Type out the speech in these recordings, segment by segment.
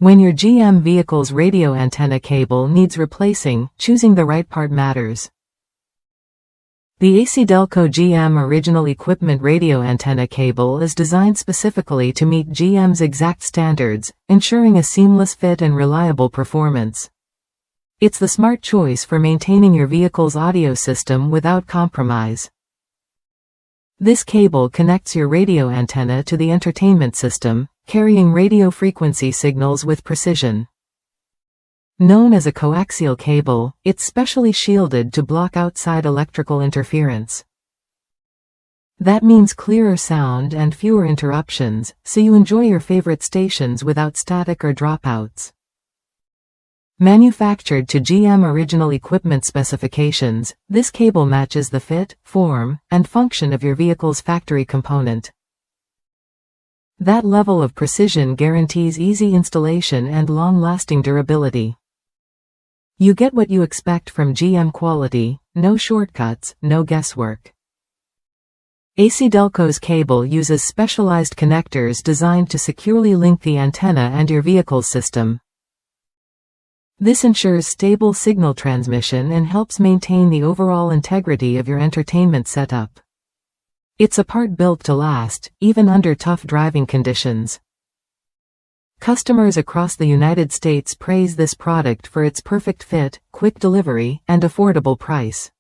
When your GM vehicle's radio antenna cable needs replacing, choosing the right part matters. The ACDelco GM Original Equipment Radio Antenna Cable is designed specifically to meet GM's exact standards, ensuring a seamless fit and reliable performance. It's the smart choice for maintaining your vehicle's audio system without compromise. This cable connects your radio antenna to the entertainment system, carrying radio frequency signals with precision. Known as a coaxial cable, it's specially shielded to block outside electrical interference. That means clearer sound and fewer interruptions, so you enjoy your favorite stations without static or dropouts. Manufactured to GM original equipment specifications, this cable matches the fit, form, and function of your vehicle's factory component. That level of precision guarantees easy installation and long-lasting durability. You get what you expect from GM quality, no shortcuts, no guesswork. ACDelco's cable uses specialized connectors designed to securely link the antenna and your vehicle's system. This ensures stable signal transmission and helps maintain the overall integrity of your entertainment setup. It's a part built to last, even under tough driving conditions. Customers across the United States praise this product for its perfect fit, quick delivery, and affordable price.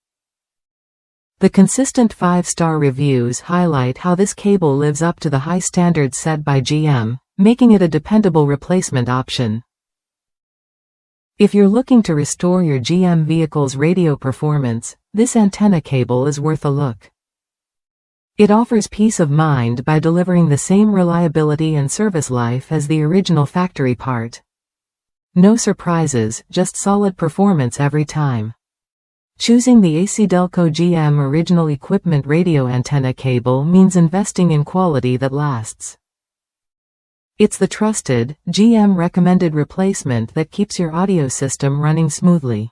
The consistent 5-star reviews highlight how this cable lives up to the high standards set by GM, making it a dependable replacement option. If you're looking to restore your GM vehicle's radio performance, this antenna cable is worth a look. It offers peace of mind by delivering the same reliability and service life as the original factory part. No surprises, just solid performance every time. Choosing the ACDelco GM Original Equipment Radio Antenna Cable means investing in quality that lasts. It's the trusted, GM-recommended replacement that keeps your audio system running smoothly.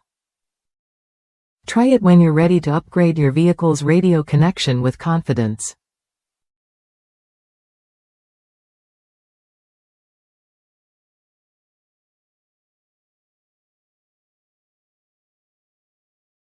Try it when you're ready to upgrade your vehicle's radio connection with confidence.